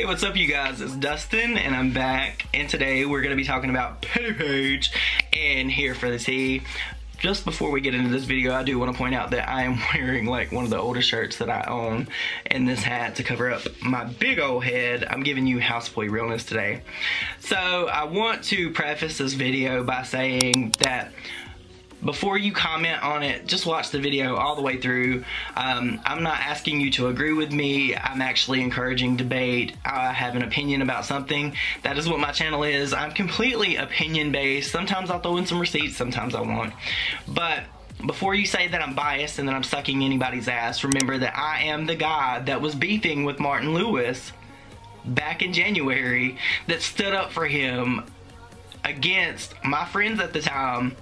what's up you guys? It's Dustin and I'm back, and today we're going to be talking about Petty Page and Here for the Tea. Just before we get into this video, I do want to point out that I am wearing like one of the oldest shirts that I own and this hat to cover up my big old head. I'm giving you houseboy realness today. So I want to preface this video by saying that before you comment on it, just watch the video all the way through. I'm not asking you to agree with me. I'm actually encouraging debate. I have an opinion about something. That is what my channel is. I'm completely opinion based. Sometimes I'll throw in some receipts, sometimes I won't. But before you say that I'm biased and that I'm sucking anybody's ass, remember that I am the guy that was beefing with Martin Lewis back in January, that stood up for him against my friends at the time,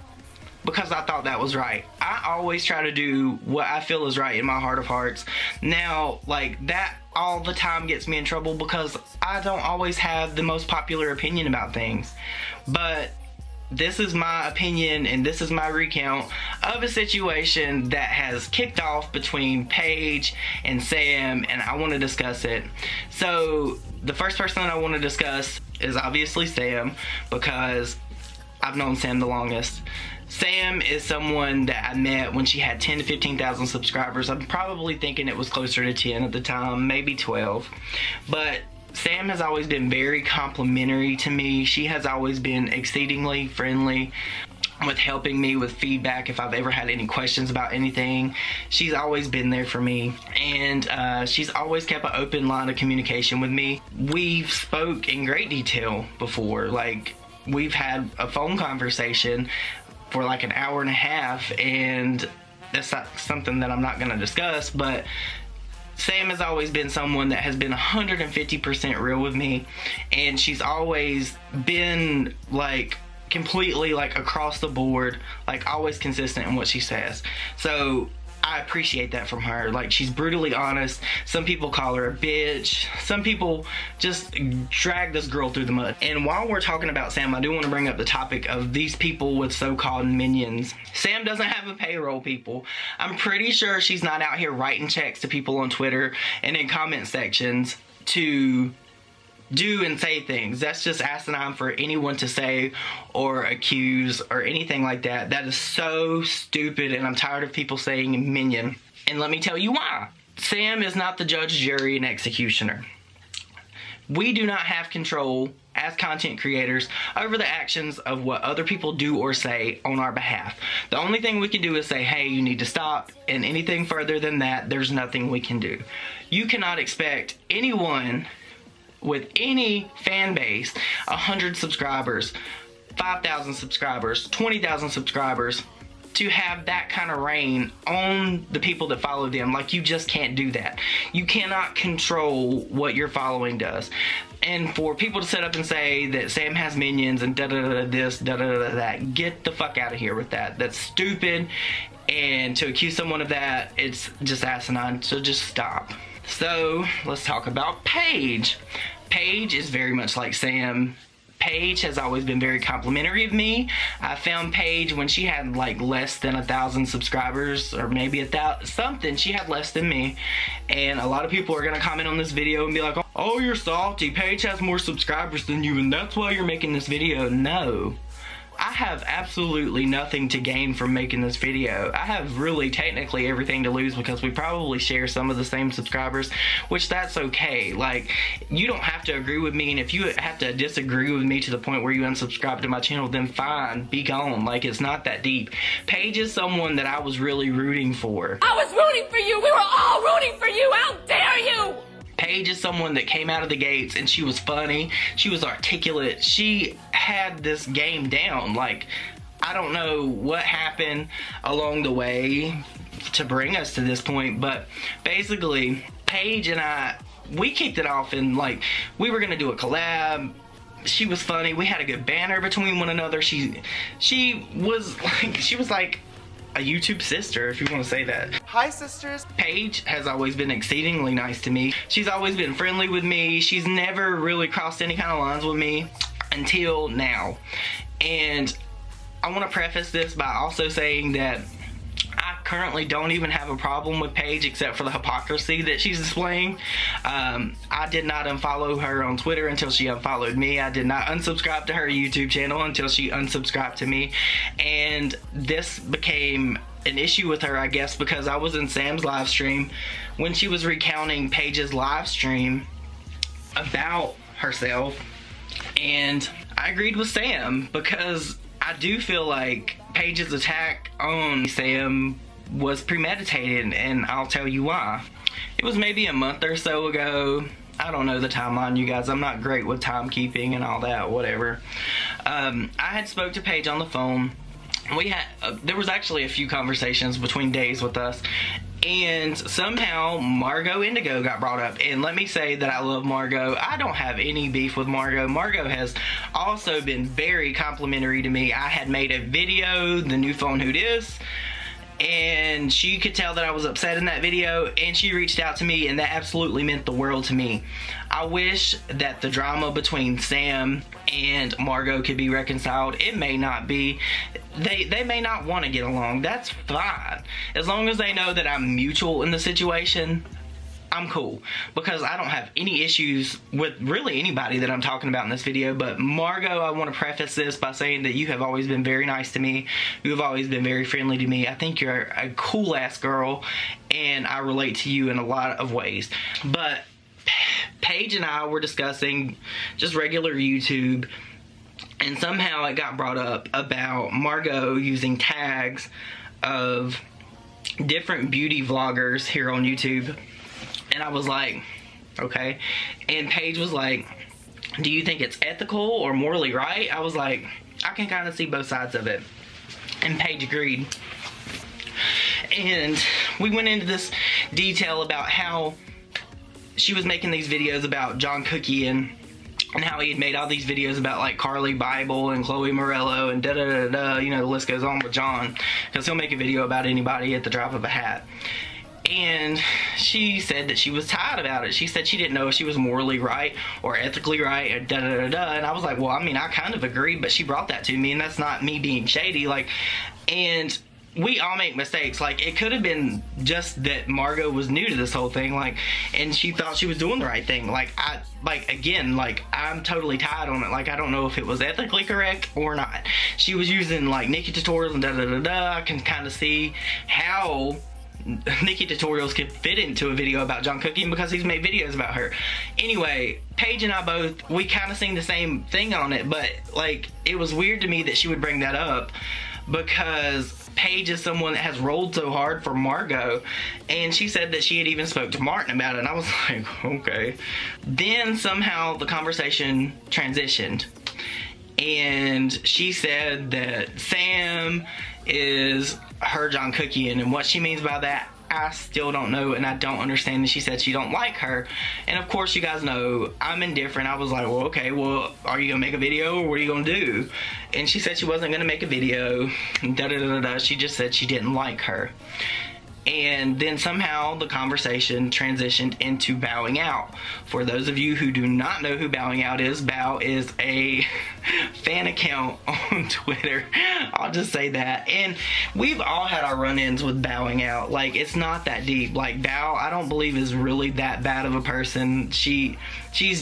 because I thought that was right. I always try to do what I feel is right in my heart of hearts. Now, like, that all the time gets me in trouble because I don't always have the most popular opinion about things. But this is my opinion and this is my recount of a situation that has kicked off between Paige and Sam, and I want to discuss it. So the first person that I want to discuss is obviously Sam, because I've known Sam the longest. Sam is someone that I met when she had 10 to 15,000 subscribers. I'm probably thinking it was closer to 10 at the time, maybe 12. But Sam has always been very complimentary to me. She has always been exceedingly friendly with helping me with feedback if I've ever had any questions about anything. She's always been there for me, and she's always kept an open line of communication with me. We've spoke in great detail before. Like, we've had a phone conversation for like an hour and a half, and that's not something that I'm not going to discuss, but Sam has always been someone that has been 150% real with me, and she's always been like completely like across the board, like always consistent in what she says. So I appreciate that from her. Like, she's brutally honest. Some people call her a bitch. Some people just drag this girl through the mud. And while we're talking about Sam, I do want to bring up the topic of these people with so-called minions. Sam doesn't have a payroll, people. I'm pretty sure she's not out here writing checks to people on Twitter and in comment sections to do and say things. That's just asinine for anyone to say or accuse or anything like that. That is so stupid, and I'm tired of people saying minion. And let me tell you why. Sam is not the judge, jury, and executioner. We do not have control as content creators over the actions of what other people do or say on our behalf. The only thing we can do is say, hey, you need to stop, and anything further than that, there's nothing we can do. You cannot expect anyone with any fan base, 100 subscribers, 5,000 subscribers, 20,000 subscribers, to have that kind of reign on the people that follow them. Like, you just can't do that. You cannot control what your following does. And for people to sit up and say that Sam has minions and da-da-da this, da-da-da that, get the fuck out of here with that. That's stupid, and to accuse someone of that, it's just asinine, so just stop. So let's talk about Paige. Paige is very much like Sam. Paige has always been very complimentary of me. I found Paige when she had like less than 1,000 subscribers, or maybe 1,000 something. She had less than me, and a lot of people are gonna comment on this video and be like, oh, you're salty, Paige has more subscribers than you and that's why you're making this video. No, I have absolutely nothing to gain from making this video. I have really technically everything to lose, because we probably share some of the same subscribers, which that's okay. Like, you don't have to agree with me, and if you have to disagree with me to the point where you unsubscribe to my channel, then fine, be gone. Like, it's not that deep. Paige is someone that I was really rooting for. I was rooting for you! We were all rooting for you! How dare you! Paige is someone that came out of the gates and she was funny, she was articulate, she had this game down. Like, I don't know what happened along the way to bring us to this point, but basically Paige and I, we kicked it off, and like, we were gonna do a collab. She was funny, we had a good banter between one another. She was like a YouTube sister, if you want to say that. Hi, sisters. Paige has always been exceedingly nice to me. She's always been friendly with me. She's never really crossed any kind of lines with me until now. And I want to preface this by also saying that I currently don't even have a problem with Paige except for the hypocrisy that she's displaying. I did not unfollow her on Twitter until she unfollowed me. I did not unsubscribe to her YouTube channel until she unsubscribed to me. And this became an issue with her, I guess, because I was in Sam's live stream when she was recounting Paige's live stream about herself, and I agreed with Sam because I do feel like Paige's attack on Sam was premeditated, and I'll tell you why. It was maybe a month or so ago. I don't know the timeline, you guys. I'm not great with timekeeping and all that, whatever. I had spoke to Paige on the phone. We had there was actually a few conversations between days with us, and somehow Margot Indigo got brought up. And let me say that I love Margot. I don't have any beef with Margot. Margot has also been very complimentary to me. I had made a video, the new phone who dis, and she could tell that I was upset in that video, and she reached out to me, and that absolutely meant the world to me. I wish that the drama between Sam and Margot could be reconciled. It may not be. They may not want to get along. That's fine. As long as they know that I'm mutual in the situation, I'm cool. Because I don't have any issues with really anybody that I'm talking about in this video. But Margot, I want to preface this by saying that you have always been very nice to me. You have always been very friendly to me. I think you're a cool ass girl, and I relate to you in a lot of ways. But Paige and I were discussing just regular YouTube, and somehow it got brought up about Margot using tags of different beauty vloggers here on YouTube. And I was like, okay. And Paige was like, do you think it's ethical or morally right? I was like, I can kind of see both sides of it. And Paige agreed. And we went into this detail about how she was making these videos about John Cookie and how he had made all these videos about like Carly Bible and Chloe Morello and da-da-da-da, you know, the list goes on with John, because he'll make a video about anybody at the drop of a hat. And she said that she was tired about it. She said she didn't know if she was morally right or ethically right or da-da-da-da. And I was like, well, I mean, I kind of agree, but she brought that to me, and that's not me being shady. Like, and we all make mistakes. Like, it could have been just that Margot was new to this whole thing, like, and she thought she was doing the right thing. Like, I'm totally tied on it. Like, I don't know if it was ethically correct or not. She was using like Nikki tutorials and da-da-da-da. I can kind of see how Nikki tutorials could fit into a video about John Cookie because he's made videos about her. Anyway, Paige and I both, we kind of seen the same thing on it, but like, it was weird to me that she would bring that up because Paige is someone that has rolled so hard for Margot, and she said that she had even spoke to Martin about it, and I was like, okay. Then somehow the conversation transitioned, and she said that Sam is her John Cookie, and what she means by that, I still don't know, and I don't understand. And she said she don't like her, and of course you guys know I'm indifferent. I was like, well, okay, well, are you gonna make a video or what are you gonna do? And she said she wasn't gonna make a video, da-da-da-da-da. She just said she didn't like her. And then somehow the conversation transitioned into bowing out. For those of you who do not know who bowing out is, Bow is a fan account on Twitter. I'll just say that. And we've all had our run-ins with bowing out. Like, it's not that deep. Like, Bow, I don't believe is really that bad of a person. She's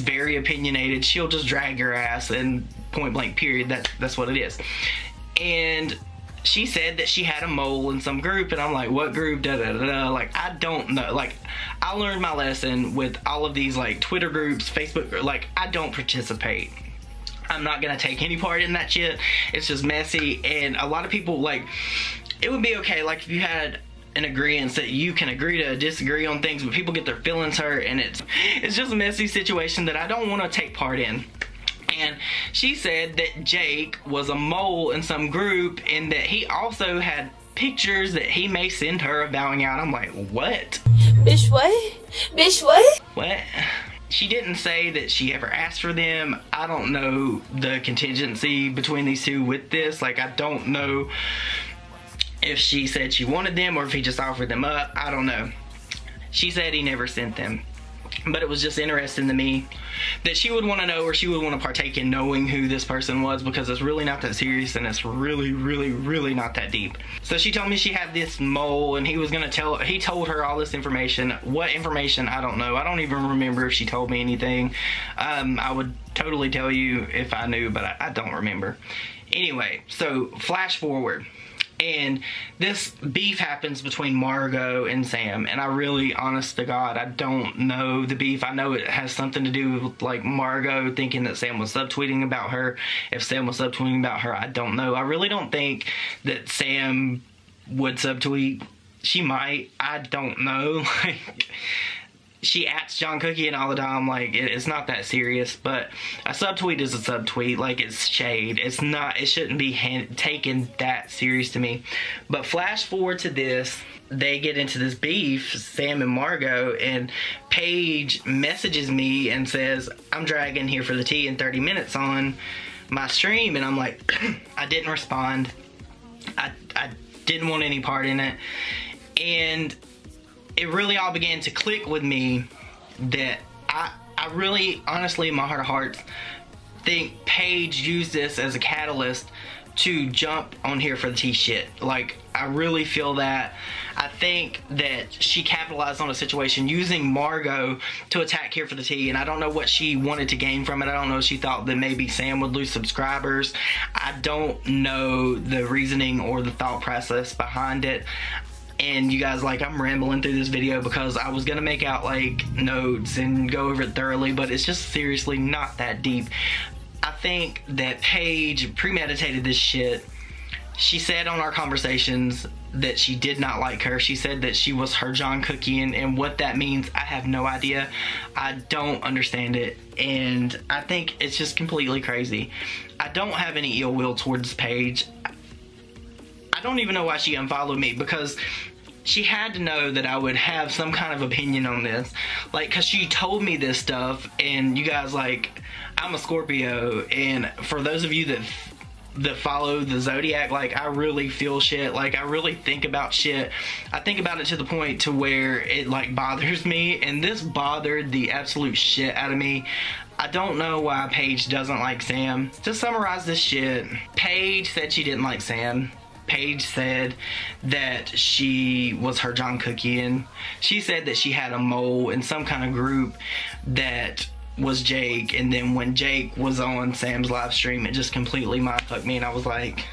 very opinionated. She'll just drag your ass, and point blank period. That's what it is. And she said that she had a mole in some group, and I'm like, what group? Da da da da. Like, I don't know. Like, I learned my lesson with all of these like Twitter groups, Facebook. Like, I don't participate. I'm not gonna take any part in that shit. It's just messy, and a lot of people, like, it would be okay like if you had an agreement that you can agree to disagree on things, but people get their feelings hurt, and it's just a messy situation that I don't want to take part in. And she said that Jake was a mole in some group, and that he also had pictures that he may send her of bowing out. I'm like, what? Bitch, what? Bitch, what? What? She didn't say that she ever asked for them. I don't know the contingency between these two with this. Like, I don't know if she said she wanted them or if he just offered them up. I don't know. She said he never sent them. but it was just interesting to me that she would want to know, or she would want to partake in knowing who this person was, because it's really not that serious and it's really, really, really not that deep. So she told me she had this mole and he was going to he told her all this information. What information? I don't know. I don't even remember if she told me anything. I would totally tell you if I knew, but I don't remember. Anyway, so flash forward. And this beef happens between Margot and Sam, and I really, honest to God, I don't know the beef. I know it has something to do with, like, Margot thinking that Sam was subtweeting about her. If Sam was subtweeting about her, I don't know. I really don't think that Sam would subtweet. She might. I don't know. Like, she acts John Cookie and all the time. Like, it's not that serious, but a subtweet is a subtweet. Like, it's shade. It's not, it shouldn't be taken that serious to me. But flash forward to this, they get into this beef, Sam and Margot, and Paige messages me and says, I'm dragging here for the tea in 30 minutes on my stream. And I'm like, I didn't respond. I didn't want any part in it. And it really all began to click with me that I really, honestly, in my heart of hearts, think Paige used this as a catalyst to jump on here for the tea shit. Like, I really feel that. I think that she capitalized on a situation using Margot to attack here for the tea, and I don't know what she wanted to gain from it. I don't know if she thought that maybe Sam would lose subscribers. I don't know the reasoning or the thought process behind it. And you guys, like, I'm rambling through this video because I was gonna make out, like, notes and go over it thoroughly, but it's just seriously not that deep. I think that Paige premeditated this shit. She said on our conversations that she did not like her. She said that she was her John Cookie, and what that means, I have no idea. I don't understand it, and I think it's just completely crazy. I don't have any ill will towards Paige. I don't even know why she unfollowed me, because she had to know that I would have some kind of opinion on this. Like, cause she told me this stuff, and you guys, like, I'm a Scorpio, and for those of you that follow the zodiac, like, I really feel shit. Like, I really think about shit. I think about it to the point to where it, like, bothers me, and this bothered the absolute shit out of me. I don't know why Paige doesn't like Sam. To summarize this shit, Paige said she didn't like Sam. Paige said that she was her John Cookie, and she said that she had a mole in some kind of group that was Jake, and then when Jake was on Sam's live stream, it just completely mindfucked me, and I was like,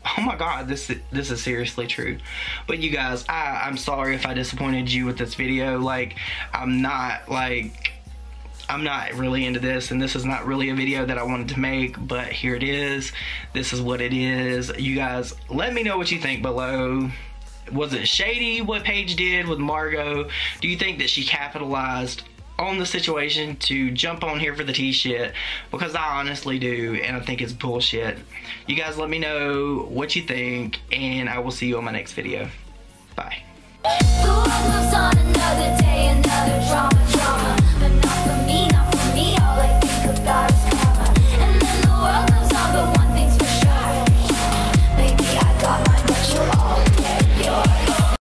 oh my god, this is seriously true. But you guys, I'm sorry if I disappointed you with this video. Like, I'm not really into this, and this is not really a video that I wanted to make, but here it is. This is what it is. You guys, let me know what you think below. Was it shady what Paige did with Margot? Do you think that she capitalized on the situation to jump on here for the tea shit? Because I honestly do, and I think it's bullshit. You guys, let me know what you think, and I will see you on my next video. Bye.